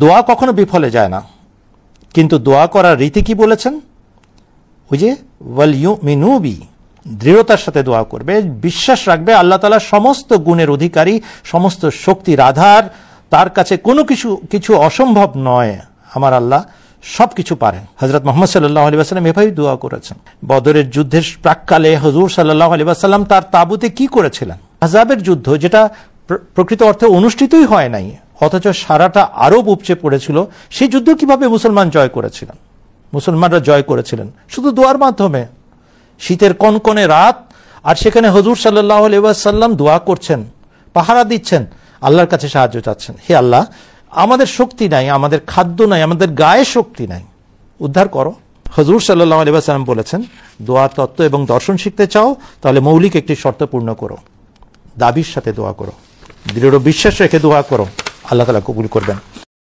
দোয়া কখনো বিফলে যায় না, কিন্তু দোয়া করার রীতি কি বলেছেন? ওই যে ওয়াল ইউমিনু বি, দৃঢ়তার সাথে দোয়া করবে, বিশ্বাস রাখবে আল্লাহ তাআলা সমস্ত গুণের অধিকারী, সমস্ত শক্তির আধার, তার কাছে কোনো কিছু অসম্ভব নয়, আমার আল্লাহ সবকিছু পারেন। হযরত মুহাম্মদ সাল্লাল্লাহু আলাইহি ওয়াসাল্লাম এভাবেই দোয়া করেছেন। বদরের যুদ্ধের প্রাক্কালে হুজুর সাল্লাল্লাহু আলাইহি ওয়াসাল্লাম তার তাঁবুতে কি করেছিলেন? আহজাবের যুদ্ধ, যেটা প্রকৃত অর্থে অনুষ্ঠিতই হয় নাই, অথচ সারাটা আরব উপচে পড়েছিল, সেই যুদ্ধ কিভাবে মুসলমানরা জয় করেছিলেন? শুধু দোয়ার মাধ্যমে। শীতের কনকনে রাত, আর সেখানে হুজুর সাল্লাল্লাহু আলাইহি ওয়াসাল্লাম দোয়া করছেন, পাহারা দিচ্ছেন, আল্লাহর কাছে সাহায্য চাচ্ছেন, হে আল্লাহ, আমাদের শক্তি নাই, আমাদের খাদ্য নাই, আমাদের গায়ে শক্তি নাই, উদ্ধার করো। হুজুর সাল্লাল্লাহু আলাইহি ওয়াসাল্লাম বলেছেন, দোয়া তত্ত্ব এবং দর্শন শিখতে চাও, তাহলে মৌলিক একটি শর্ত পূর্ণ করো, দাবির সাথে দোয়া করো, দৃঢ় বিশ্বাস রেখে দোয়া করো, আল্লাহ তাআলা কবুল করবেন।